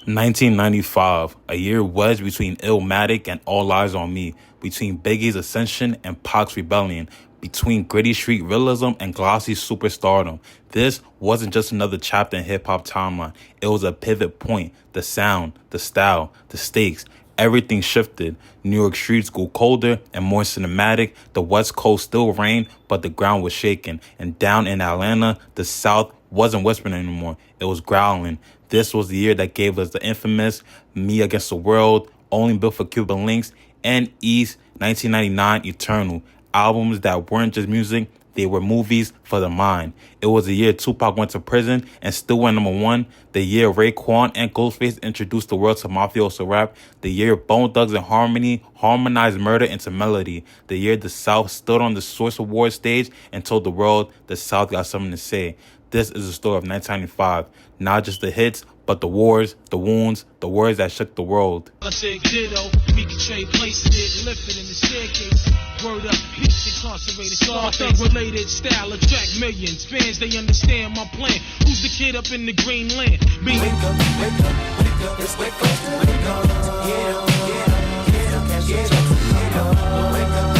1995, a year wedged between Illmatic and All Eyes on Me, between Biggie's ascension and Pac's rebellion, between gritty street realism and glossy superstardom. This wasn't just another chapter in hip-hop timeline. It was a pivot point. The sound, the style, the stakes, everything shifted. New York streets grew colder and more cinematic. The West Coast still reigned, but the ground was shaking. And down in Atlanta, the South wasn't whispering anymore. It was growling. This was the year that gave us the infamous Me Against the World, Only Built for Cuban Links, and East 1999 Eternal. Albums that weren't just music, they were movies for the mind. It was the year Tupac went to prison and still went #1. The year Raekwon and Ghostface introduced the world to Mafioso rap. The year Bone Thugs and Harmony harmonized murder into melody. The year the South stood on the Source Award stage and told the world the South got something to say. This is the story of 1995. Not just the hits, but the wars, the wounds, the words that shook the world. I said ditto, we can trade places, lifted in the staircase. Word up, peace incarcerated, star thug related style, attract millions. Fans, they understand my plan. Who's the kid up in the green land? Me. Wake up, wake up, wake up, let's wake up, wake up. Get up, get up, get up, get up, get up. Wake up, wake up,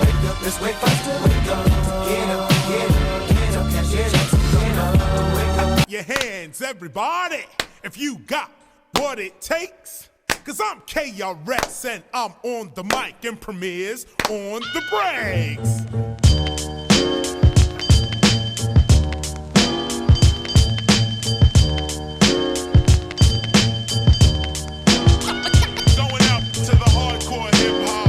wake up, let's wake up, wake up. Get up, get up, get up, get up, get up. Wake up. Your hands, everybody, if you got what it takes. Cause I'm KRS and I'm on the mic and Premier's on the breaks. Going out to the hardcore hip-hop.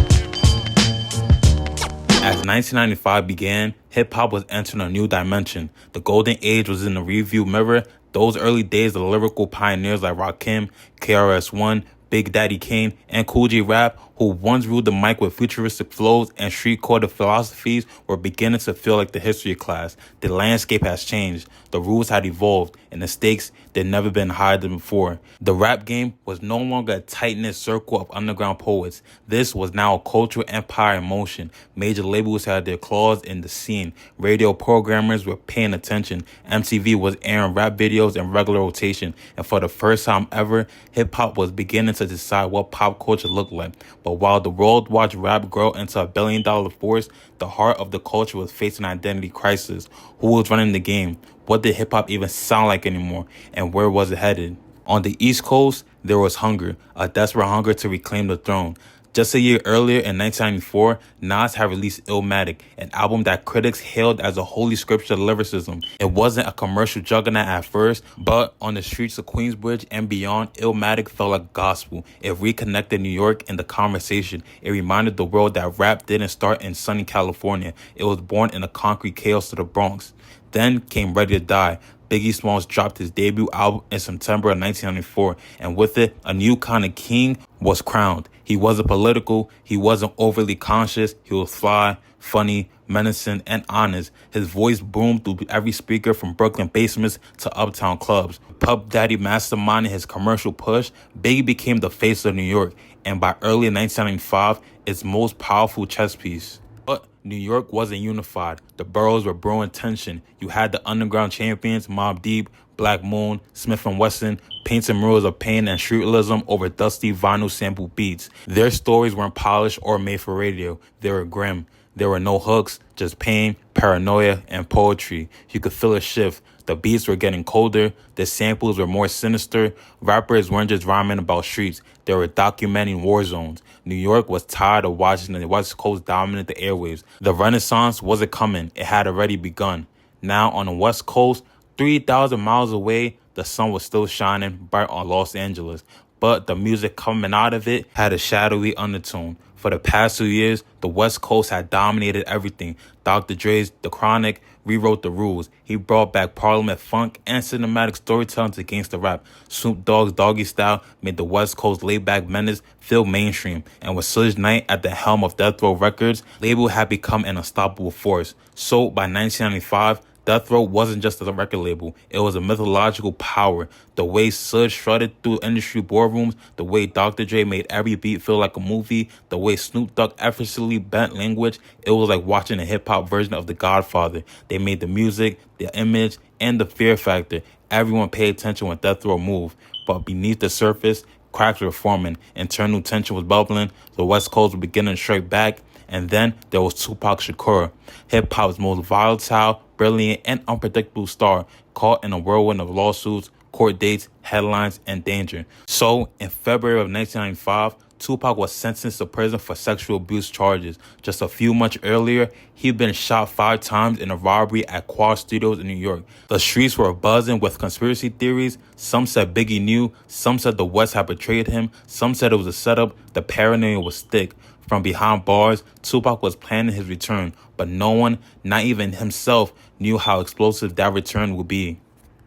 As 1995 began, hip-hop was entering a new dimension. The golden age was in the rearview mirror. Those early days of lyrical pioneers like Rakim, KRS-One, Big Daddy Kane, and Kool G Rap, who once ruled the mic with futuristic flows and street-coded philosophies, were beginning to feel like the history class. The landscape has changed, the rules had evolved, and the stakes they'd never been higher than before. The rap game was no longer a tight-knit circle of underground poets. This was now a cultural empire in motion. Major labels had their claws in the scene. Radio programmers were paying attention. MTV was airing rap videos in regular rotation. And for the first time ever, hip-hop was beginning to decide what pop culture looked like. But while the world watched rap grow into a billion-dollar force, the heart of the culture was facing an identity crisis. Who was running the game? What did hip-hop even sound like anymore? And where was it headed? On the East Coast, there was hunger, a desperate hunger to reclaim the throne. Just a year earlier, in 1994, Nas had released Illmatic, an album that critics hailed as a holy scripture of lyricism. It wasn't a commercial juggernaut at first, but on the streets of Queensbridge and beyond, Illmatic felt like gospel. It reconnected New York in the conversation. It reminded the world that rap didn't start in sunny California. It was born in the concrete chaos of the Bronx. Then came Ready to Die. Biggie Smalls dropped his debut album in September of 1994, and with it, a new kind of king was crowned. He wasn't political, he wasn't overly conscious, he was fly, funny, menacing, and honest. His voice boomed through every speaker from Brooklyn basements to uptown clubs. Puff Daddy masterminding his commercial push, Biggie became the face of New York, and by early 1995, its most powerful chess piece. But New York wasn't unified. The boroughs were brewing tension. You had the underground champions, Mobb Deep, Black Moon, Smith & Wesson, painting murals of pain and streetalism over dusty vinyl sample beats. Their stories weren't polished or made for radio. They were grim. There were no hooks, just pain, paranoia, and poetry. You could feel a shift. The beats were getting colder. The samples were more sinister. Rappers weren't just rhyming about streets. They were documenting war zones. New York was tired of watching the West Coast dominate the airwaves. The Renaissance wasn't coming. It had already begun. Now on the West Coast, 3,000 miles away, the sun was still shining bright on Los Angeles. But the music coming out of it had a shadowy undertone. For the past 2 years, the West Coast had dominated everything. Dr. Dre's The Chronic rewrote the rules. He brought back Parliament funk and cinematic storytelling to gangsta rap. Snoop Dogg's Doggy Style made the West Coast laid-back menace feel mainstream. And with Suge Knight at the helm of Death Row Records, label had become an unstoppable force. So by 1995, Death Row wasn't just a record label. It was a mythological power. The way Suge strutted through industry boardrooms, the way Dr. Dre made every beat feel like a movie, the way Snoop Dogg effortlessly bent language, it was like watching a hip-hop version of The Godfather. They made the music, the image, and the fear factor. Everyone paid attention when Death Row moved. but beneath the surface, cracks were forming, internal tension was bubbling, the West Coast was beginning to strike back, and then there was Tupac Shakur, hip-hop's most volatile, brilliant, and unpredictable star, caught in a whirlwind of lawsuits, court dates, headlines, and danger. So, in February of 1995, Tupac was sentenced to prison for sexual abuse charges. Just a few months earlier, he'd been shot 5 times in a robbery at Quad Studios in New York. The streets were buzzing with conspiracy theories. Some said Biggie knew, some said the West had betrayed him, some said it was a setup, the paranoia was thick. From behind bars, Tupac was planning his return, but no one, not even himself, knew how explosive that return would be.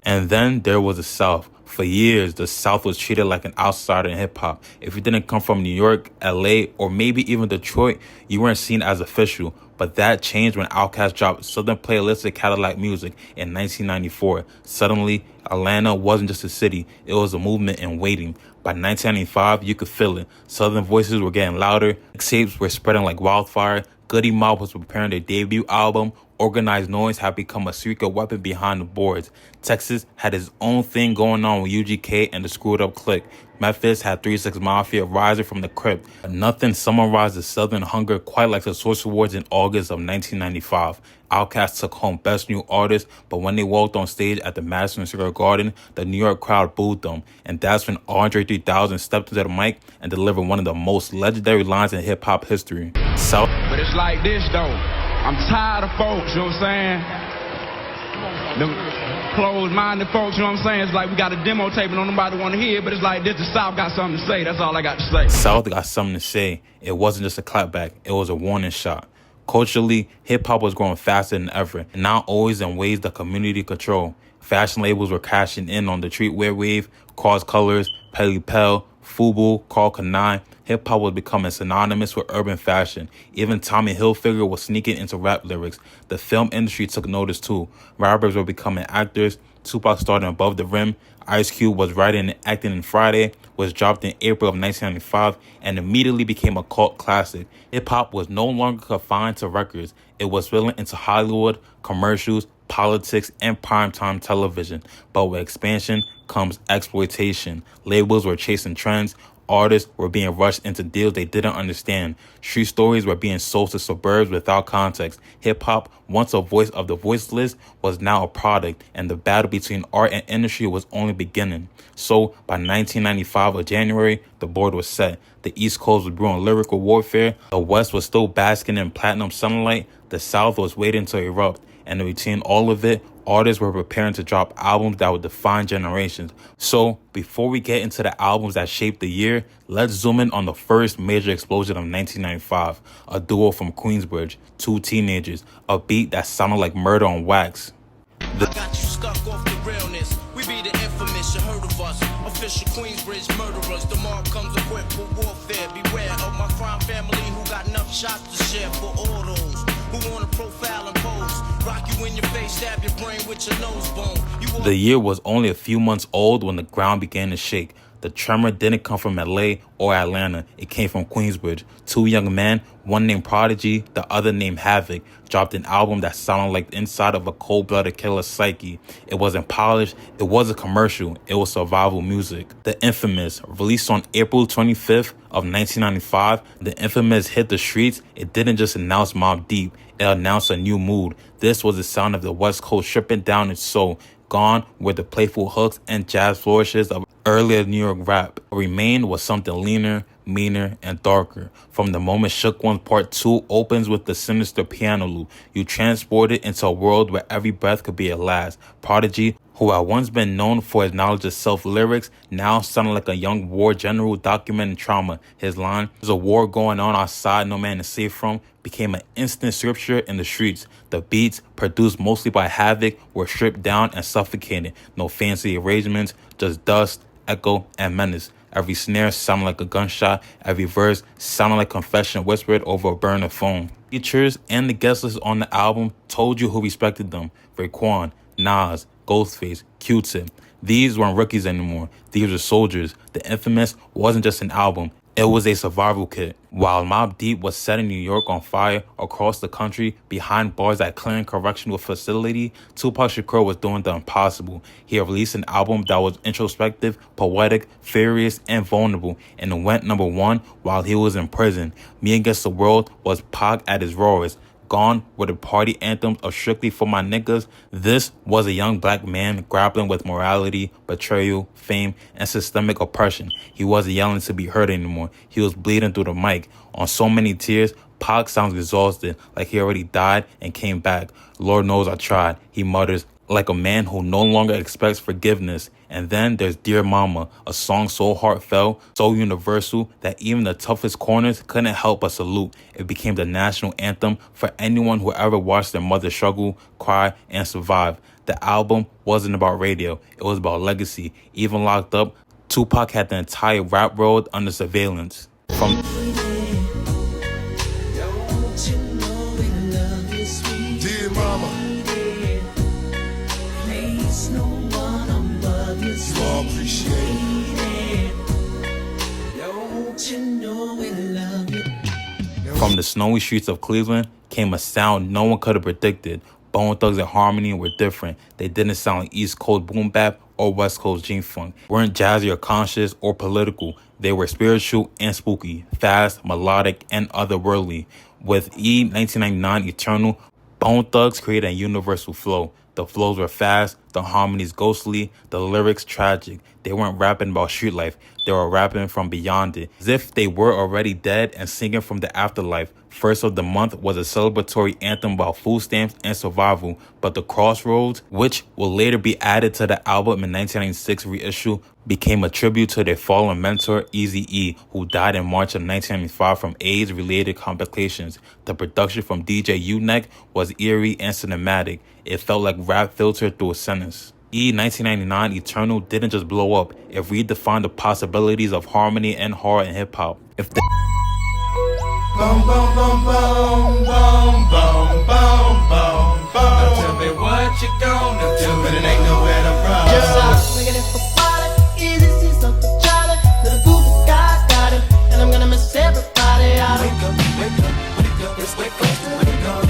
And then there was the South. For years, the South was treated like an outsider in hip-hop. If you didn't come from New York, LA, or maybe even Detroit, you weren't seen as official. But that changed when Outkast dropped Southern Playalistic Cadillac Music in 1994. Suddenly, Atlanta wasn't just a city, it was a movement in waiting. By 1995, you could feel it. Southern voices were getting louder, mixtapes were spreading like wildfire, Goody Mob was preparing their debut album, organized noise had become a secret weapon behind the boards. Texas had its own thing going on with UGK and the Screwed Up Clique. Memphis had 3 6 Mafia rising from the crypt. But nothing summarized the Southern hunger quite like the Source Awards in August of 1995. Outkast took home Best New Artist, but when they walked on stage at the Madison Square Garden, the New York crowd booed them. And that's when Andre 3000 stepped to the mic and delivered one of the most legendary lines in hip-hop history. But it's like this, though. I'm tired of folks, you know what I'm saying? Them closed-minded folks, you know what I'm saying? It's like we got a demo tape and nobody want to hear it, but it's like this, the South got something to say. That's all I got to say. South got something to say. It wasn't just a clapback. It was a warning shot. Culturally, hip-hop was growing faster than ever, and not always in ways the community control. Fashion labels were cashing in on the streetwear wave, Cross Colors, Pelly Pell, Fubu, Carl Kanai. Hip-hop was becoming synonymous with urban fashion. Even Tommy Hilfiger was sneaking into rap lyrics. The film industry took notice too. Rappers were becoming actors. Tupac started Above the Rim. Ice Cube was writing and acting in Friday, was dropped in April of 1995, and immediately became a cult classic. Hip-hop was no longer confined to records. It was spilling into Hollywood, commercials, politics, and primetime television. But with expansion comes exploitation. Labels were chasing trends. Artists were being rushed into deals they didn't understand. Street stories were being sold to suburbs without context. Hip-hop, once a voice of the voiceless, was now a product, and the battle between art and industry was only beginning. So, by 1995 of January, the board was set. The East Coast was brewing lyrical warfare. The West was still basking in platinum sunlight. The South was waiting to erupt. And in between all of it, artists were preparing to drop albums that would define generations. So, before we get into the albums that shaped the year, let's zoom in on the first major explosion of 1995. A duo from Queensbridge, 2 teenagers, a beat that sounded like Murder on Wax. I got you stuck off the realness. We be the infamous, you heard of us. Official Queensbridge murderers. The mob comes equipped for warfare. Beware of my crime family who got enough shots to share for all those who want to profile and pose. Rock you in your face, stab your brain with your nose bone. The year was only a few months old when the ground began to shake. The tremor didn't come from LA or Atlanta. It came from Queensbridge. 2 young men, one named Prodigy, the other named Havoc, dropped an album that sounded like the inside of a cold-blooded killer's psyche. It wasn't polished. It wasn't commercial. It was survival music. The Infamous, released on April 25th of 1995, The Infamous hit the streets. It didn't just announce Mobb Deep. It announced a new mood. This was the sound of the West Coast stripping down its soul. Gone were the playful hooks and jazz flourishes of earlier New York rap. What remained was something leaner, meaner, and darker. From the moment Shook One's Part 2 opens with the sinister piano loop, you transported into a world where every breath could be a last. Prodigy, who had once been known for his knowledge of self-lyrics, now sounded like a young war general documenting trauma. His line, "There's a war going on outside no man is safe from," became an instant scripture in the streets. The beats, produced mostly by Havoc, were stripped down and suffocated. No fancy arrangements, just dust, echo, and menace. Every snare sounded like a gunshot. Every verse sounded like confession whispered over a burner phone. Features and the guest list on the album told you who respected them. Raekwon, Nas, Ghostface, Q-Tip. These weren't rookies anymore. These were soldiers. The Infamous wasn't just an album. It was a survival kit. While Mobb Deep was setting New York on fire across the country behind bars at Clinton Correctional Facility, Tupac Shakur was doing the impossible. He released an album that was introspective, poetic, furious, and vulnerable, and it went #1 while he was in prison. Me Against the World was Pac at his rawest. Gone were the party anthems of Strictly for My Niggas. This was a young black man grappling with morality, betrayal, fame, and systemic oppression. He wasn't yelling to be heard anymore. He was bleeding through the mic. On So Many Tears, Pac sounds exhausted, like he already died and came back. Lord knows I tried, he mutters, like a man who no longer expects forgiveness. And then there's Dear Mama, a song so heartfelt, so universal that even the toughest corners couldn't help but salute. It became the national anthem for anyone who ever watched their mother struggle, cry, and survive. The album wasn't about radio, it was about legacy. Even locked up, Tupac had the entire rap world under surveillance. From Dear Mama, you all appreciate it. From the snowy streets of Cleveland came a sound no one could have predicted. Bone Thugs and Harmony were different. They didn't sound like East Coast boom bap or West Coast G-Funk. Weren't jazzy or conscious or political. They were spiritual and spooky, fast, melodic, and otherworldly. With 1999 Eternal, Bone Thugs created a universal flow. The flows were fast, the harmonies ghostly, the lyrics tragic. They weren't rapping about street life, they were rapping from beyond it, as if they were already dead and singing from the afterlife. First of the Month was a celebratory anthem about food stamps and survival, but The Crossroads, which will later be added to the album in 1996 reissue, became a tribute to their fallen mentor, Eazy-E, who died in March of 1995 from AIDS-related complications. The production from DJ U-Neck was eerie and cinematic. It felt like rap filtered through a sentence. 1999 Eternal didn't just blow up, it redefined the possibilities of harmony and horror in hip-hop. If the Boom, boom, boom, boom, boom, boom, boom, boom, boom. Now tell me what you gonna do, but it ain't nowhere to run. Just swinging it for water, easy, see something jolly. Little Google guy got him, and I'm gonna miss everybody out. Wake up, wake up, let's wake up, wake up.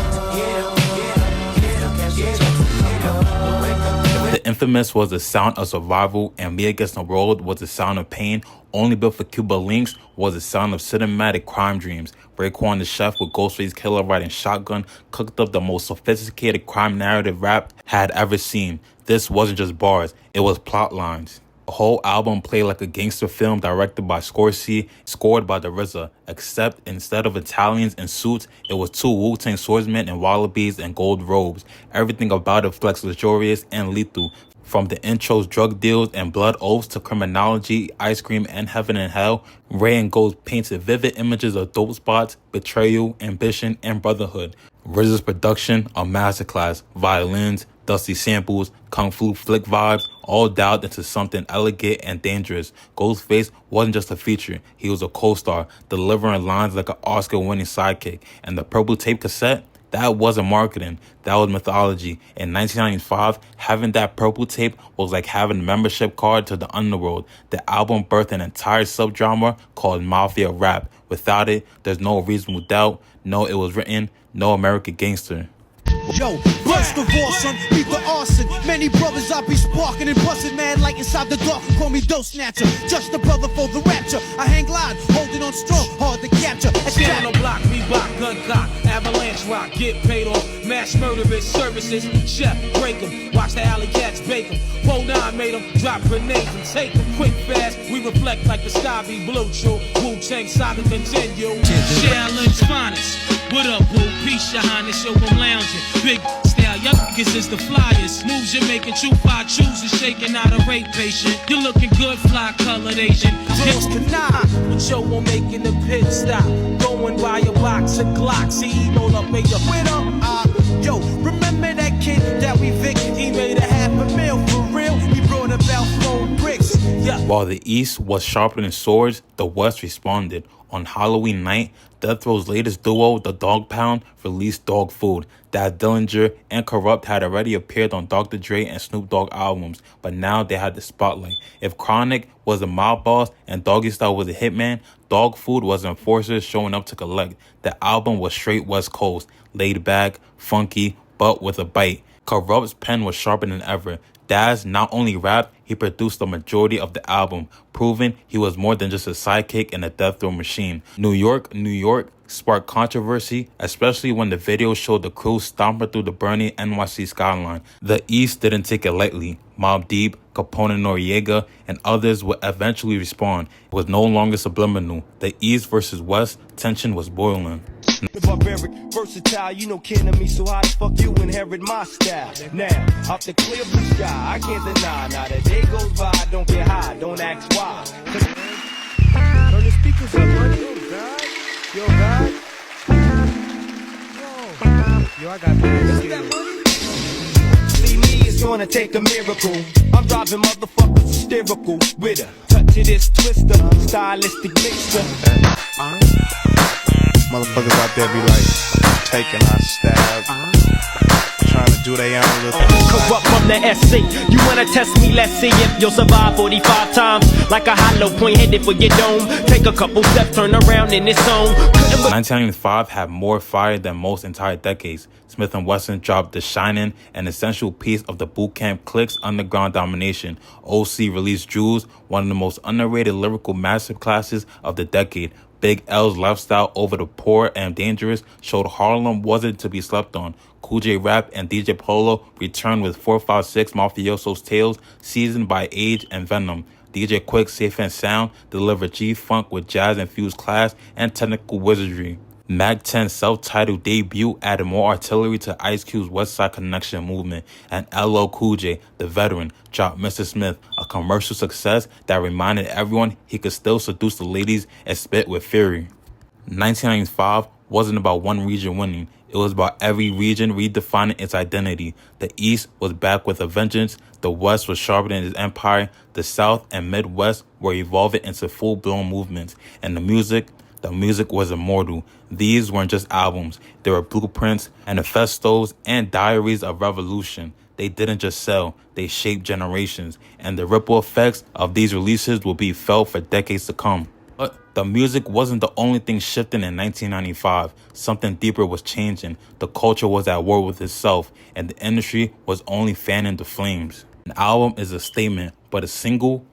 The Infamous was the sound of survival, and Me Against the World was the sound of pain. Only Built for Cuba Links was the sound of cinematic crime dreams. Raekwon the Chef with Ghostface Killah riding shotgun cooked up the most sophisticated crime narrative rap had ever seen. This wasn't just bars, it was plot lines. The whole album played like a gangster film directed by Scorsese, scored by the RZA, except instead of Italians in suits, it was two Wu-Tang swordsmen in wallabies and gold robes. Everything about it flexed luxurious and lethal. From the intros, drug deals, and blood oaths to criminology, ice cream, and heaven and hell, Ray and Ghost painted vivid images of dope spots, betrayal, ambition, and brotherhood. RZA's production, a masterclass. Violins, dusty samples, kung fu flick vibes, all dialed into something elegant and dangerous. Ghostface wasn't just a feature, he was a co-star, delivering lines like an Oscar-winning sidekick. And the purple tape cassette? That wasn't marketing, that was mythology. In 1995, having that purple tape was like having a membership card to the underworld. The album birthed an entire subgenre called Mafia rap. Without it, there's no reasonable doubt, no It Was Written, no American Gangster. Yo, burst of arson, beat the arson. Many brothers I be sparking and busting, man, like inside the dark. Call me dope snatcher, just a brother for the rapture. I hang glide, holding on strong, hard to capture. Stand on the block, Reebok, gun cock, avalanche rock, get paid off, mass murderous services, chef, break 'em, watch the alley cats bake 'em, Pole 9 made 'em, drop grenades and take 'em, quick fast, we reflect like the sky be blue, true, Wu-Tang saga continue, Shaolin's finest, what up, boo, peace, your highness, yo, I'm lounging, big style, y'all niggas is the flyers, moves you're making, true five choosers, shaking out a rape patient, you're looking good, fly colored Asian, Girls cannot, but yo, I'm making the pit stop, going by a box of Glocks, he roll up, made a with yo, remember that kid that we Vic? He made $500,000 for real. He brought about 4 bricks. Yeah. While the East was sharpening swords, the West responded. On Halloween night, Death Row's latest duo, The Dog Pound, released Dog Food. Daz Dillinger and Corrupt had already appeared on Dr. Dre and Snoop Dogg albums, but now they had the spotlight. If Chronic was a mob boss and Doggy Style was a hitman, Dog Food was enforcers showing up to collect. The album was straight West Coast, laid back, funky, but with a bite. Corrupt's pen was sharper than ever. Daz not only rapped, he produced the majority of the album, proving he was more than just a sidekick in a death row machine. New York sparked controversy, especially when the video showed the crew stomping through the burning NYC skyline. The East didn't take it lightly. Mobb Deep, Capone Noriega, and others would eventually respond. It was no longer subliminal. The East versus West tension was boiling. Barbaric, versatile, you know kin of me, so how the fuck you inherit my style? Now, out the clear blue sky, I can't deny. Now the day goes by, don't get high, don't ask why. Turn the speakers up, buddy. Yo, God. Yo, I got this. See me, it's gonna take a miracle. I'm driving motherfuckers hysterical with a touch of this twister, stylistic mixture. Motherfuckers out there be like taking our stab, trying to do their own little thing. Corrupt from the SC. You wanna test me? Let's see if you'll survive 45 times. Like a hollow point headed for your dome. Take a couple steps, turn around in this zone. 1995 had more fire than most entire decades. Smith & Wesson dropped The Shining, an essential piece of the boot camp clique's underground domination. OC released Jewels, one of the most underrated lyrical masterclasses of the decade. Big L's lifestyle over the poor and dangerous showed Harlem wasn't to be slept on. Cool J Rap and DJ Polo returned with 456 Mafioso's Tales, seasoned by age and venom. DJ Quick, Safe and Sound delivered G-Funk with jazz-infused class and technical wizardry. Mac 10's self-titled debut added more artillery to Ice Cube's West Side Connection movement, and LL Cool J, the veteran, dropped Mr. Smith, a commercial success that reminded everyone he could still seduce the ladies and spit with fury. 1995 wasn't about one region winning. It was about every region redefining its identity. The East was back with a vengeance, the West was sharpening its empire, the South and Midwest were evolving into full-blown movements, and the music was immortal. These weren't just albums. They were blueprints, manifestos, and diaries of revolution. They didn't just sell, they shaped generations, and the ripple effects of these releases will be felt for decades to come. But the music wasn't the only thing shifting in 1995. Something deeper was changing. The culture was at war with itself, and the industry was only fanning the flames. An album is a statement, but a single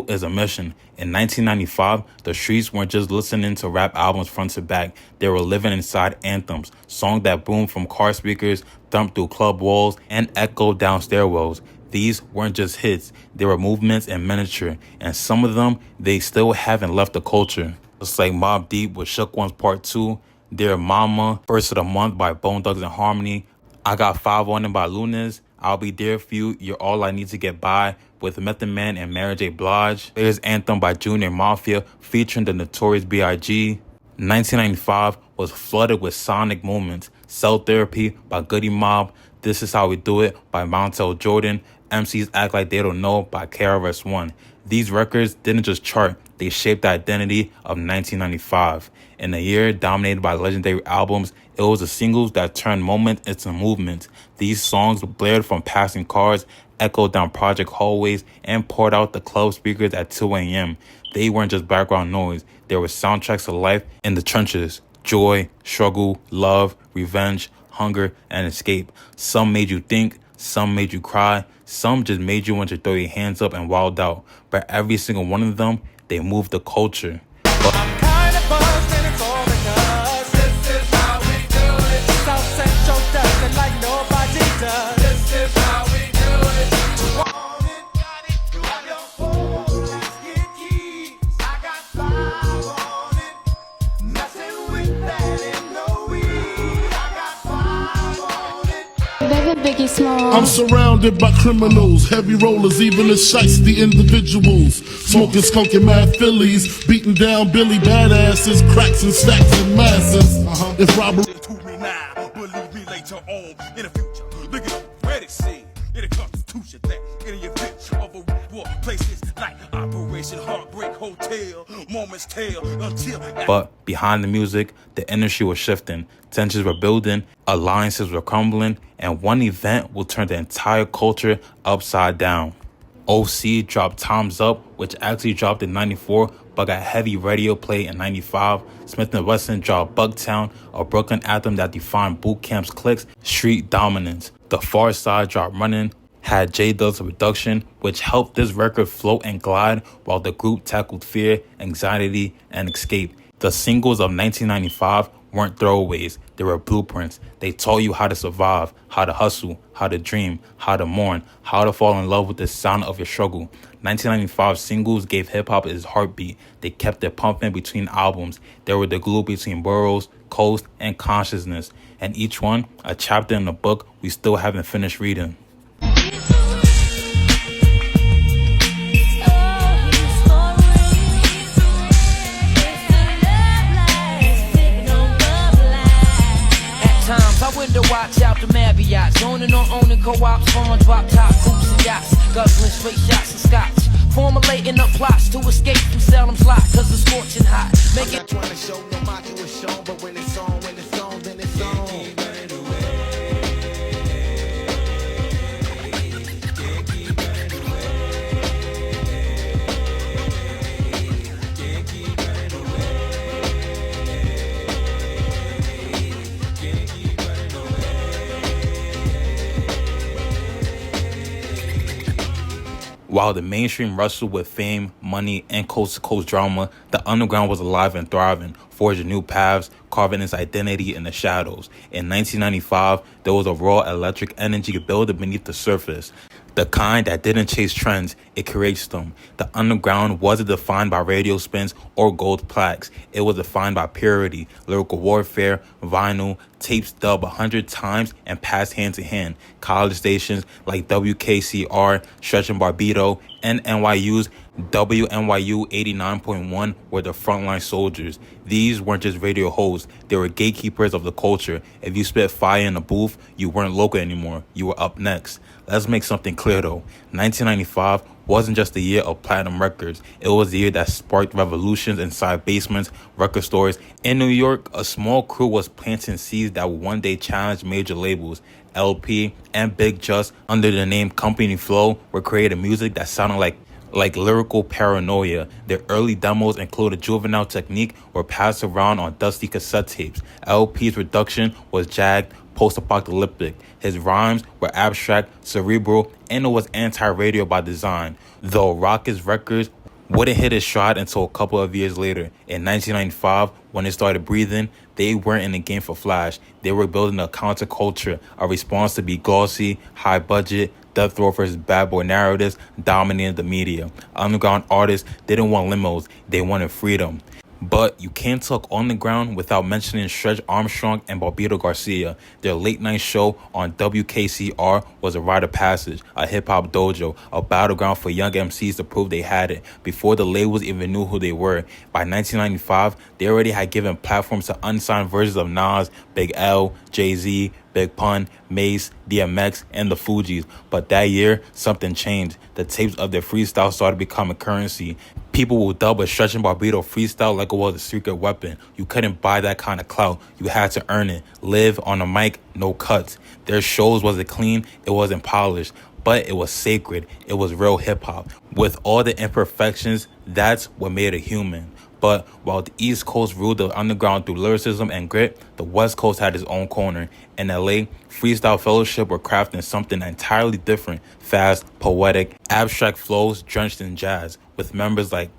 is a mission. In 1995, the streets weren't just listening to rap albums front to back. They were living inside anthems, songs that boomed from car speakers, thumped through club walls, and echoed down stairwells. These weren't just hits, they were movements in miniature, and some of them, they still haven't left the culture. Just like Mobb Deep with Shook Ones Part 2, Dear Mama, First of the Month by Bone Thugs and Harmony, I Got 5 on Them by Lunas, I'll Be There For You, You're All I Need to Get By with Method Man and Mary J. Blige. There's Anthem by Junior Mafia featuring the Notorious B.I.G. 1995 was flooded with sonic moments. Cell Therapy by Goody Mob, This Is How We Do It by Montel Jordan, MCs Act Like They Don't Know by KRS-One. These records didn't just chart, they shaped the identity of 1995. In a year dominated by legendary albums, it was the singles that turned moments into movements. These songs blared from passing cars, echoed down project hallways, and poured out the club speakers at 2 a.m. They weren't just background noise, they were soundtracks of life in the trenches. Joy, struggle, love, revenge, hunger, and escape. Some made you think, some made you cry, some just made you want to throw your hands up and wild out. But every single one of them, they moved the culture. I'm kinda buzzed and it's all because this is how we do it. South Central does it like nobody does. This is how we do it. Want it, got it, grab your phone, let's get keys. I got 5 on it, messing with that in the weed. I got 5 on it. Baby Biggie Small. I'm surrounded by criminals, heavy rollers, even the shiesty individuals. Smoking skunk and mad Phillies, beating down Billy badasses, cracks and stacks and masses. If robbery To me now, believe me later on in the future. Look at the credit scene in the Constitution that in the event of a war places like Operation Heartbreak hotel, moments tell until. But behind the music, the industry was shifting. Tensions were building, alliances were crumbling, and one event will turn the entire culture upside down. OC dropped Time's Up, which actually dropped in 94, but got heavy radio play in 95. Smith & Wesson dropped Bugtown, a Brooklyn anthem that defined boot camp's cliques, street dominance. The Far Side dropped Runnin', had J-Dub's production, which helped this record float and glide while the group tackled fear, anxiety, and escape. The singles of 1995 weren't throwaways, they were blueprints. They taught you how to survive, how to hustle, how to dream, how to mourn, how to fall in love with the sound of your struggle. 1995 singles gave hip-hop its heartbeat. They kept it pumping between albums. They were the glue between boroughs, coast, and consciousness. And each one, a chapter in a book we still haven't finished reading. I window watch out the Marriott, owning or owning co-ops, farm drop top hoops and yachts, guzzling straight shots and scotch, formulating up plots to escape from Salem's lot, cause it's scorching hot. Make it trying to show no mock it was shown, but when it's on, then it's on. While the mainstream wrestled with fame, money, and coast-to-coast drama, the underground was alive and thriving, forging new paths, carving its identity in the shadows. In 1995, there was a raw electric energy building beneath the surface. The kind that didn't chase trends, it creates them. The underground wasn't defined by radio spins or gold plaques. It was defined by purity, lyrical warfare, vinyl, tapes dubbed 100 times and passed hand to hand. College stations like WKCR, Stretch and Barbito, and NYU's WNYU 89.1 were the frontline soldiers. These weren't just radio hosts, they were gatekeepers of the culture. If you spit fire in a booth, you weren't local anymore, you were up next. Let's make something clear though. 1995 wasn't just the year of platinum records. It was the year that sparked revolutions inside basements, record stores. In New York, a small crew was planting seeds that would one day challenge major labels. LP and Big Just, under the name Company Flow, were creating music that sounded like lyrical paranoia. Their early demos included Juvenile Technique were passed around on dusty cassette tapes. LP's production was jagged, post-apocalyptic. His rhymes were abstract, cerebral, and it was anti-radio by design. Though Rocket's records wouldn't hit its stride until a couple of years later. In 1995, when they started breathing, they weren't in the game for flash. They were building a counterculture, a response to be glossy, high budget, Death Row versus Bad Boy narratives dominated the media. Underground artists didn't want limos, they wanted freedom. But you can't talk underground without mentioning Stretch Armstrong and Barbito Garcia. Their late night show on WKCR was a rite of passage, a hip-hop dojo, a battleground for young MCs to prove they had it. Before the labels even knew who they were, by 1995, they already had given platforms to unsigned versions of Nas, Big L, Jay-Z, Big Pun, Mace, DMX, and the Fugees. But that year, something changed. The tapes of their freestyle started becoming currency. People will dub a Stretch and Barbito freestyle like it was a secret weapon. You couldn't buy that kind of clout. You had to earn it. Live on the mic, no cuts. Their shows wasn't clean, it wasn't polished, but it was sacred. It was real hip-hop. With all the imperfections, that's what made it human. But while the East Coast ruled the underground through lyricism and grit, the West Coast had its own corner. In LA, Freestyle Fellowship were crafting something entirely different. Fast, poetic, abstract flows drenched in jazz. With members like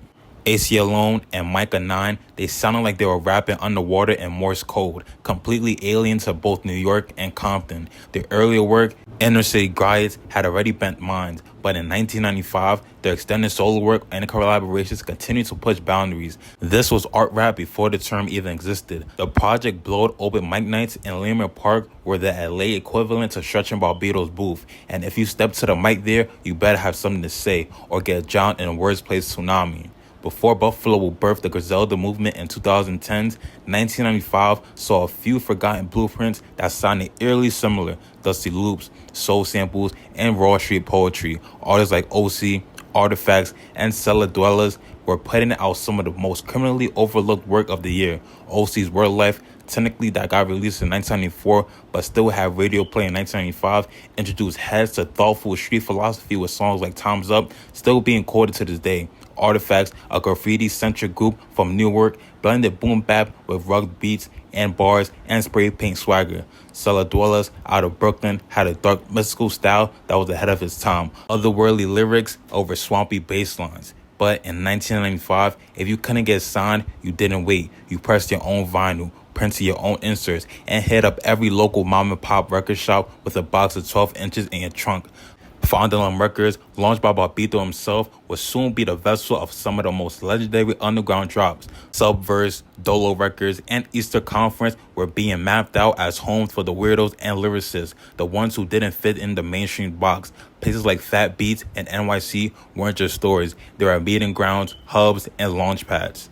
AC Alone and Micah 9, they sounded like they were rapping underwater in Morse code, completely alien to both New York and Compton. Their earlier work, Inner City Griots, had already bent minds, but in 1995, their extended solo work and collaborations continued to push boundaries. This was art rap before the term even existed. The project blowed open mic nights in Leimert Park were the LA equivalent to Stretch and Barbito's booth, and if you step to the mic there, you better have something to say or get drowned in a wordplay tsunami. Before Buffalo will birth the Griselda movement in 2010s, 1995 saw a few forgotten blueprints that sounded eerily similar. Dusty loops, soul samples, and raw street poetry. Artists like OC, Artifacts, and Cellar Dwellers were putting out some of the most criminally overlooked work of the year. OC's Word Life, technically that got released in 1994, but still had radio play in 1995, introduced heads to thoughtful street philosophy with songs like Time's Up, still being quoted to this day. Artifacts, a graffiti-centric group from Newark, blended boom bap with rugged beats and bars and spray paint swagger. Cellar Dwellers out of Brooklyn had a dark mystical style that was ahead of its time. Otherworldly lyrics over swampy bass lines. But in 1995, if you couldn't get signed, you didn't wait. You pressed your own vinyl, printed your own inserts, and hit up every local mom and pop record shop with a box of 12 inches in your trunk. Fondling Records, launched by Barbito himself, would soon be the vessel of some of the most legendary underground drops. Subverse, Dolo Records, and Easter Conference were being mapped out as homes for the weirdos and lyricists, the ones who didn't fit in the mainstream box. Places like Fat Beats and NYC weren't just stores, they were meeting grounds, hubs, and launch pads.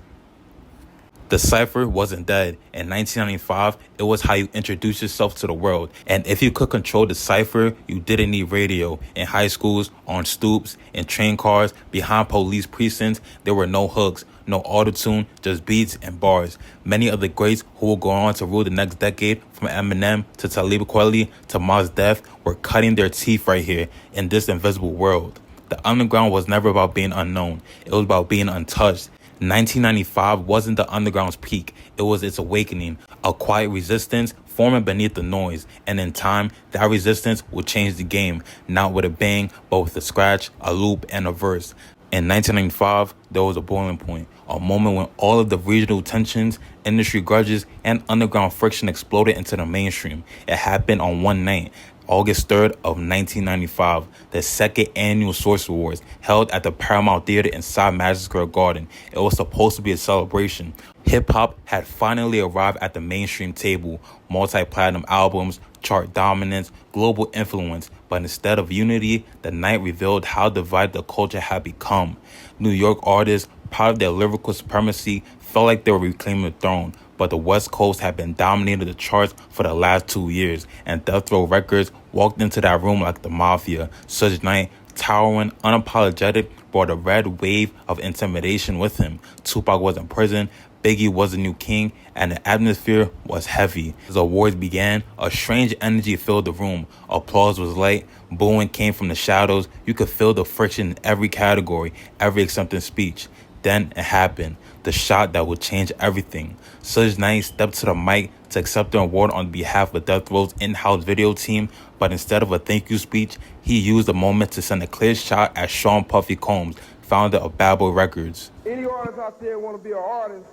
The cipher wasn't dead. In 1995, it was how you introduced yourself to the world. And if you could control the cipher, you didn't need radio. In high schools, on stoops, in train cars, behind police precincts, there were no hooks, no autotune, just beats and bars. Many of the greats who will go on to rule the next decade, from Eminem to Talib Kweli to Mos Def, were cutting their teeth right here in this invisible world. The underground was never about being unknown. It was about being untouched. 1995 wasn't the underground's peak, it was its awakening, a quiet resistance forming beneath the noise, and in time, that resistance would change the game, not with a bang, but with a scratch, a loop, and a verse. In 1995, there was a boiling point, a moment when all of the regional tensions, industry grudges, and underground friction exploded into the mainstream. It happened on one night, August 3rd of 1995, the second annual Source Awards, held at the Paramount Theater inside Madison Square Garden. It was supposed to be a celebration. Hip-hop had finally arrived at the mainstream table. Multi-platinum albums, chart dominance, global influence. But instead of unity, the night revealed how divided the culture had become. New York artists, proud of their lyrical supremacy, felt like they were reclaiming the throne. But the West Coast had been dominating the charts for the last 2 years, and Death Row Records walked into that room like the Mafia. Such night, towering, unapologetic, brought a red wave of intimidation with him. Tupac was in prison, Biggie was the new king, and the atmosphere was heavy. As awards began, a strange energy filled the room. Applause was light, booing came from the shadows. You could feel the friction in every category, every acceptance speech. Then it happened, the shot that would change everything. Suge Knight stepped to the mic to accept the award on behalf of Death Row's in-house video team, but instead of a thank you speech, he used the moment to send a clear shot at Sean Puffy Combs, founder of Bad Boy Records. Any artist out there want to be an artist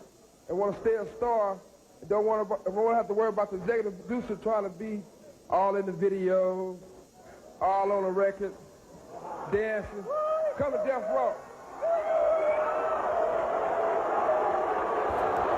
and want to stay a star, and don't want to have to worry about the executive producer trying to be all in the videos, all on the record, dancing, come to Death Row.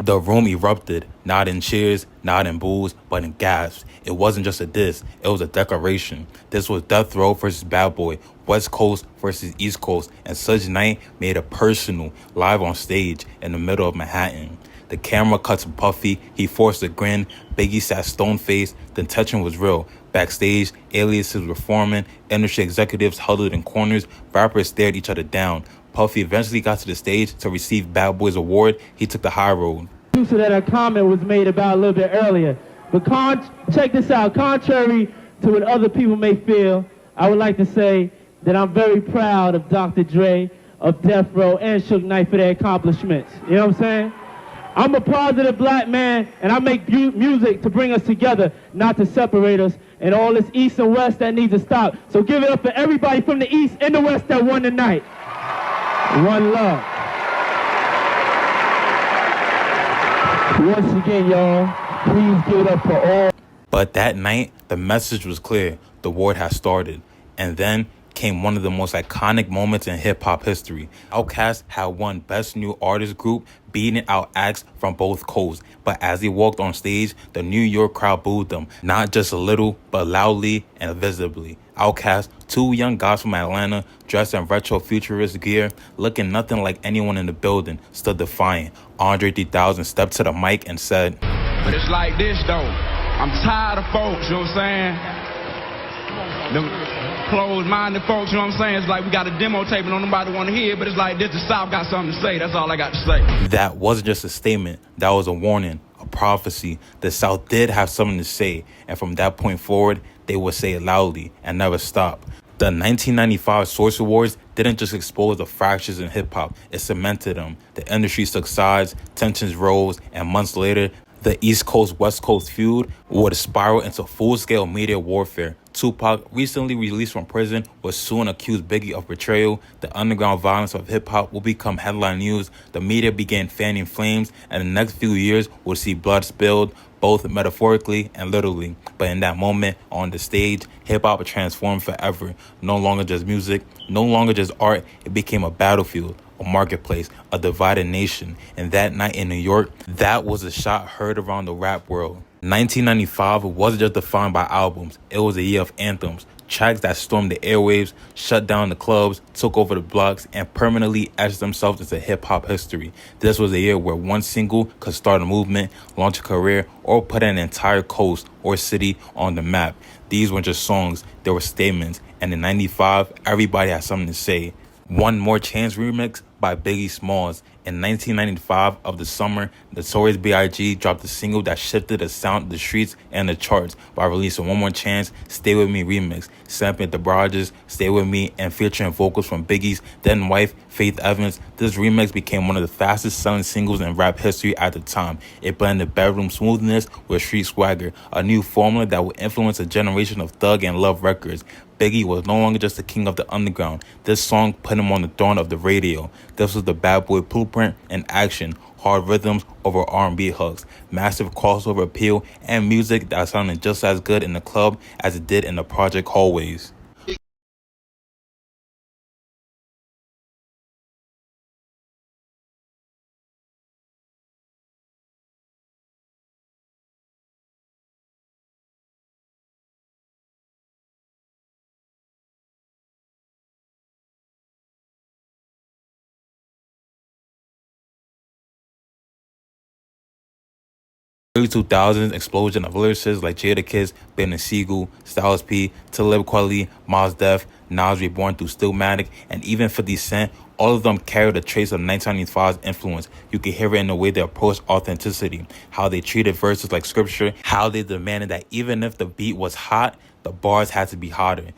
The room erupted, not in cheers, not in boos, but in gasps. It wasn't just a diss, it was a declaration. This was Death Row versus Bad Boy, West Coast versus East Coast, and Suge Knight made it personal, live on stage in the middle of Manhattan. The camera cut to Puffy, he forced a grin, Biggie sat stone-faced, the tension was real. Backstage, aliases were forming, industry executives huddled in corners, rappers stared each other down. Puffy eventually got to the stage to receive Bad Boy's award. He took the high road. So that a comment was made about a little bit earlier. But check this out. Contrary to what other people may feel, I would like to say that I'm very proud of Dr. Dre, of Death Row, and Suge Knight for their accomplishments. You know what I'm saying? I'm a positive black man, and I make music to bring us together, not to separate us. And all this East and West that needs to stop. So give it up for everybody from the East and the West that won tonight. One love. Once again, y'all, please give it up for all. But that night, the message was clear. The war had started. And then came one of the most iconic moments in hip-hop history. Outkast had won Best New Artist Group, beating out acts from both coasts. But as he walked on stage, the New York crowd booed them. Not just a little, but loudly and visibly. Outkast, two young guys from Atlanta, dressed in retro futurist gear, looking nothing like anyone in the building, stood defiant. Andre 3000 stepped to the mic and said, "But it's like this though, I'm tired of folks, you know what I'm saying? Them closed-minded folks, you know what I'm saying? It's like we got a demo tape and don't nobody want to hear it, but it's like this, the South got something to say. That's all I got to say. That wasn't just a statement. That was a warning, a prophecy. The South did have something to say, and from that point forward, they would say it loudly and never stop. The 1995 Source Awards didn't just expose the fractures in hip-hop, it cemented them. The industry took sides, tensions rose, and months later, the East Coast-West Coast feud would spiral into full-scale media warfare. Tupac, recently released from prison, would soon accuse Biggie of betrayal. The underground violence of hip-hop will become headline news. The media began fanning flames, and the next few years will see blood spilled, both metaphorically and literally. But in that moment, on the stage, hip-hop transformed forever. No longer just music, no longer just art, it became a battlefield, a marketplace, a divided nation. And that night in New York, that was a shot heard around the rap world. 1995 wasn't just defined by albums, it was a year of anthems. Tracks that stormed the airwaves, shut down the clubs, took over the blocks, and permanently etched themselves into hip-hop history. This was a year where one single could start a movement, launch a career, or put an entire coast or city on the map. These weren't just songs, they were statements. And in 95, everybody had something to say. One More Chance remix by Biggie Smalls. In 1995 of the summer, Notorious B.I.G. dropped a single that shifted the sound of the streets and the charts by releasing One More Chance, Stay With Me remix, sampling the Barrages, Stay With Me, and featuring vocals from Biggie's then wife, Faith Evans. This remix became one of the fastest selling singles in rap history at the time. It blended bedroom smoothness with street swagger, a new formula that would influence a generation of thug and love records. Biggie was no longer just the king of the underground. This song put him on the throne of the radio. This was the bad boy blueprint in action. Hard rhythms over R&B hooks, massive crossover appeal, and music that sounded just as good in the club as it did in the project hallways. Early 2000s explosion of lyricists like Jadakiss, Benny Siegel, Styles P, Talib Kweli, Mos Def, Nas Reborn through Stillmatic, and even 50 Cent. All of them carried a trace of 1995's influence. You could hear it in the way they approached authenticity, how they treated verses like scripture, how they demanded that even if the beat was hot, the bars had to be hotter.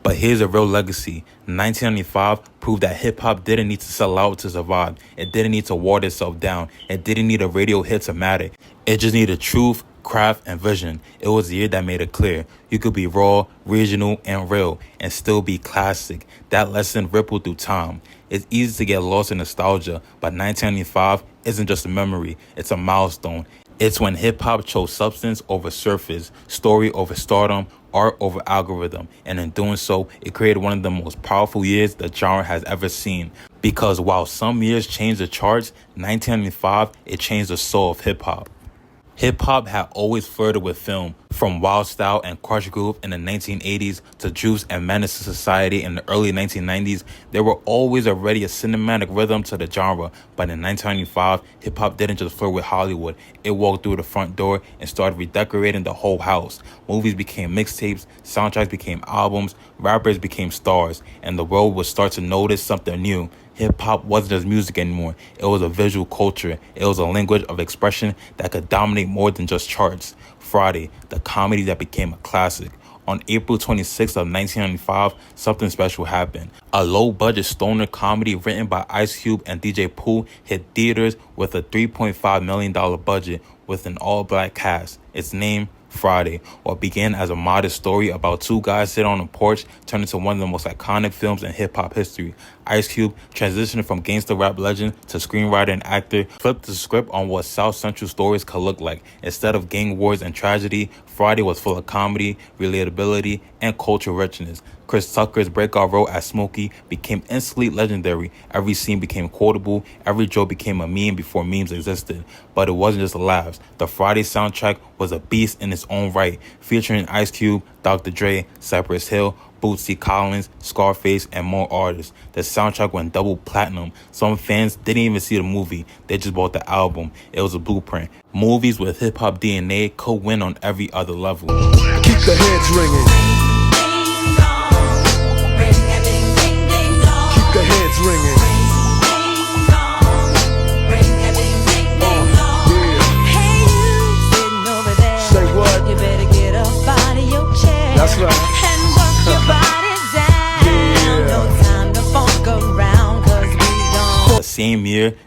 But here's a real legacy. 1995 proved that hip-hop didn't need to sell out to survive. It didn't need to water itself down. It didn't need a radio hit to matter. It just needed truth, craft, and vision. It was the year that made it clear. You could be raw, regional, and real, and still be classic. That lesson rippled through time. It's easy to get lost in nostalgia, but 1995 isn't just a memory. It's a milestone. It's when hip-hop chose substance over surface, story over stardom, art over algorithm, and in doing so, it created one of the most powerful years the genre has ever seen. Because while some years changed the charts, 1995, it changed the soul of hip-hop. Hip-hop had always flirted with film, from Wild Style and Crush Groove in the 1980s to Juice and Menace to Society in the early 1990s. There were always already a cinematic rhythm to the genre, but in 1995, hip-hop didn't just flirt with Hollywood. It walked through the front door and started redecorating the whole house. Movies became mixtapes, soundtracks became albums, rappers became stars, and the world would start to notice something new. Hip-hop wasn't just music anymore. It was a visual culture. It was a language of expression that could dominate more than just charts. Friday, the comedy that became a classic. On April 26th of 1995, something special happened. A low-budget stoner comedy written by Ice Cube and DJ Pooh hit theaters with a $3.5 million budget with an all-black cast. Its name, Friday. What began as a modest story about two guys sitting on a porch turned into one of the most iconic films in hip-hop history. Ice Cube, transitioning from gangster rap legend to screenwriter and actor, flipped the script on what South Central stories could look like. Instead of gang wars and tragedy, Friday was full of comedy, relatability, and cultural richness. Chris Tucker's breakout role as Smokey became instantly legendary. Every scene became quotable. Every joke became a meme before memes existed. But it wasn't just laughs. The Friday soundtrack was a beast in its own right, featuring Ice Cube, Dr. Dre, Cypress Hill, Bootsy Collins, Scarface, and more artists. The soundtrack went double platinum. Some fans didn't even see the movie. They just bought the album. It was a blueprint. Movies with hip-hop DNA could win on every other level. Keep the heads ringing.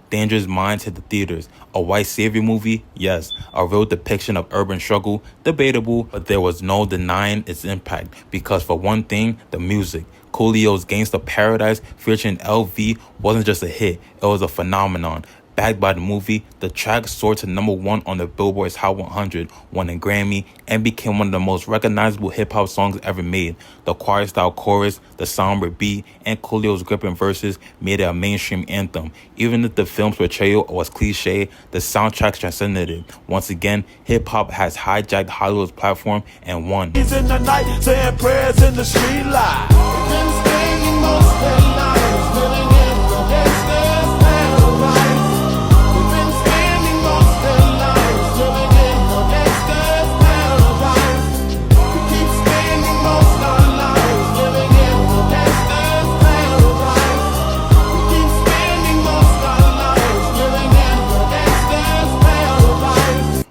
Dangerous Minds hit the theaters. A white savior movie? Yes. A real depiction of urban struggle? Debatable, but there was no denying its impact because for one thing, the music. Coolio's Gangsta Paradise featuring LV wasn't just a hit, it was a phenomenon. Backed by the movie, the track soared to #1 on the Billboard's Hot 100, won a Grammy, and became one of the most recognizable hip-hop songs ever made. The choir-style chorus, the somber beat, and Coolio's gripping verses made it a mainstream anthem. Even if the film's portrayal was cliché, the soundtrack transcended it. Once again, hip-hop has hijacked Hollywood's platform and won. He's in the night saying prayers in the street light. Been spending most of their lives living in the gangster's paradise. We've been spending most of their lives living in the gangster's paradise. We keep spending most of our lives living in the gangster's paradise. We keep spending most of our lives living in the gangster's paradise.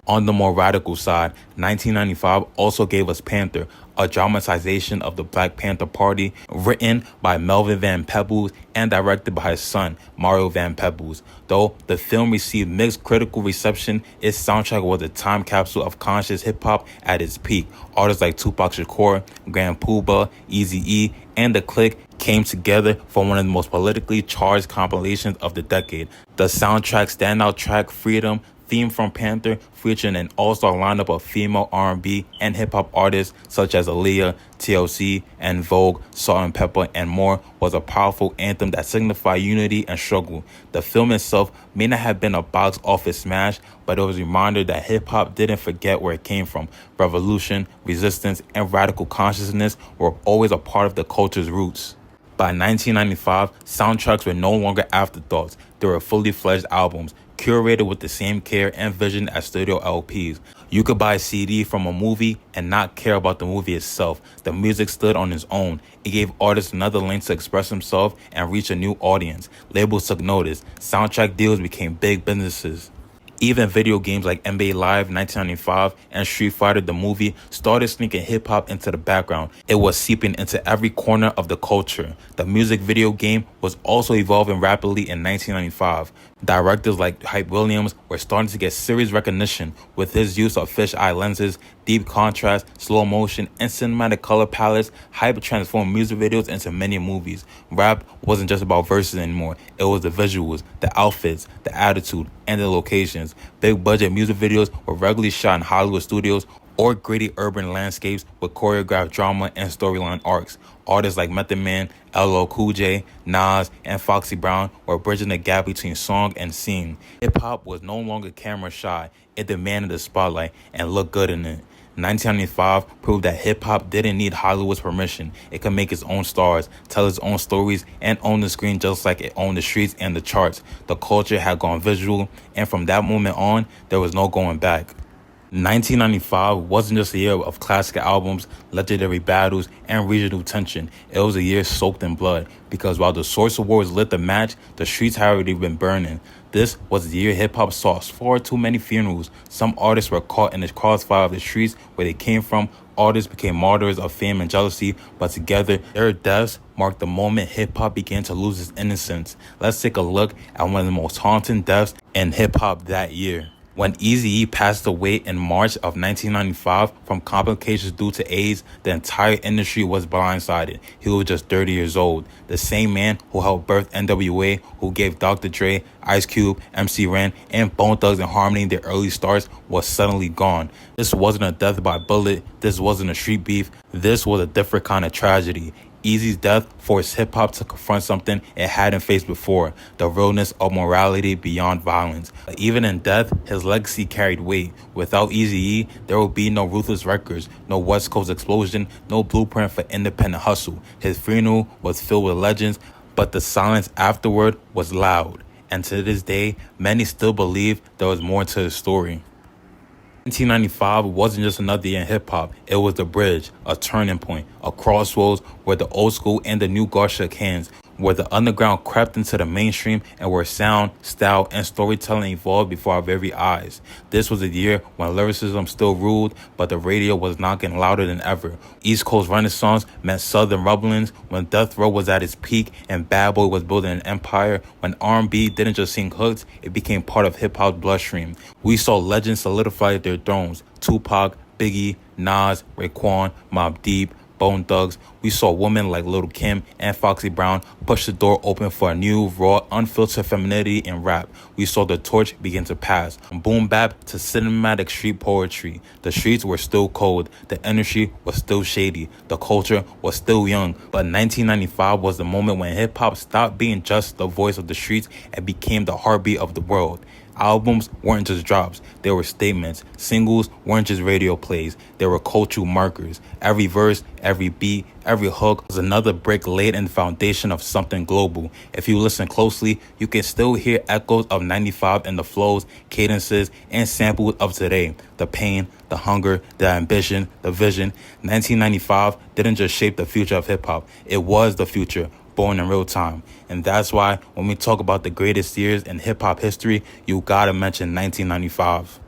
On the more radical side, 1995 also gave us Panther, a dramatization of the Black Panther Party, written by Melvin Van Peebles and directed by his son, Mario Van Peebles. Though the film received mixed critical reception, its soundtrack was a time capsule of conscious hip-hop at its peak. Artists like Tupac Shakur, Grand Puba, Eazy-E, and The Click came together for one of the most politically charged compilations of the decade. The soundtrack's standout track, Freedom, theme from Panther, featuring an all-star lineup of female R&B and hip-hop artists such as Aaliyah, TLC, and Vogue, Salt-N-Pepa, and more, was a powerful anthem that signified unity and struggle. The film itself may not have been a box office smash, but it was a reminder that hip-hop didn't forget where it came from. Revolution, resistance, and radical consciousness were always a part of the culture's roots. By 1995, soundtracks were no longer afterthoughts. They were fully fledged albums, curated with the same care and vision as studio LPs. You could buy a CD from a movie and not care about the movie itself. The music stood on its own. It gave artists another lane to express themselves and reach a new audience. Labels took notice. Soundtrack deals became big businesses. Even video games like NBA Live 1995 and Street Fighter the movie started sneaking hip-hop into the background. It was seeping into every corner of the culture. The music video game was also evolving rapidly in 1995. Directors like Hype Williams were starting to get serious recognition with his use of fisheye lenses, deep contrast, slow motion, and cinematic color palettes. Hype transformed music videos into many movies. Rap wasn't just about verses anymore. It was the visuals, the outfits, the attitude, and the locations. Big budget music videos were regularly shot in Hollywood studios or gritty urban landscapes with choreographed drama and storyline arcs. Artists like Method Man, LL Cool J, Nas, and Foxy Brown were bridging the gap between song and scene. Hip-hop was no longer camera shy. It demanded the spotlight and looked good in it. 1995 proved that hip-hop didn't need Hollywood's permission. It could make its own stars, tell its own stories, and own the screen just like it owned the streets and the charts. The culture had gone visual, and from that moment on, there was no going back. 1995 wasn't just a year of classic albums, legendary battles, and regional tension. It was a year soaked in blood, because while the Source Awards lit the match, the streets had already been burning. This was the year hip-hop saw far too many funerals. Some artists were caught in the crossfire of the streets where they came from. Artists became martyrs of fame and jealousy, but together, their deaths marked the moment hip-hop began to lose its innocence. Let's take a look at one of the most haunting deaths in hip-hop that year. When Eazy-E passed away in March of 1995 from complications due to AIDS, the entire industry was blindsided. He was just 30 years old. The same man who helped birth NWA, who gave Dr. Dre, Ice Cube, MC Ren, and Bone Thugs and Harmony their early starts, was suddenly gone. This wasn't a death by bullet. This wasn't a street beef. This was a different kind of tragedy. Eazy's death forced hip-hop to confront something it hadn't faced before, the realness of morality beyond violence. But even in death, his legacy carried weight. Without Eazy-E, there would be no Ruthless Records, no West Coast Explosion, no blueprint for independent hustle. His funeral was filled with legends, but the silence afterward was loud. And to this day, many still believe there was more to his story. 1995 wasn't just another year in hip-hop. It was the bridge, a turning point, a crossroads where the old school and the new guard shook hands, where the underground crept into the mainstream and where sound, style, and storytelling evolved before our very eyes. This was a year when lyricism still ruled, but the radio was knocking louder than ever. East Coast Renaissance meant Southern rumblings when Death Row was at its peak and Bad Boy was building an empire. When R&B didn't just sing hooks, it became part of hip-hop's bloodstream. We saw legends solidify their thrones. Tupac, Biggie, Nas, Raekwon, Mobb Deep, Bone Thugs. We saw women like Lil' Kim and Foxy Brown push the door open for a new, raw, unfiltered femininity in rap. We saw the torch begin to pass from boom bap to cinematic street poetry. The streets were still cold, the energy was still shady, the culture was still young. But 1995 was the moment when hip-hop stopped being just the voice of the streets and became the heartbeat of the world. Albums weren't just drops, they were statements. Singles weren't just radio plays, they were cultural markers. Every verse, every beat, every hook was another brick laid in the foundation of something global. If you listen closely, you can still hear echoes of 95 in the flows, cadences, and samples of today. The pain, the hunger, the ambition, the vision. 1995 didn't just shape the future of hip-hop, it was the future, born in real time. And that's why when we talk about the greatest years in hip-hop history, you gotta mention 1995.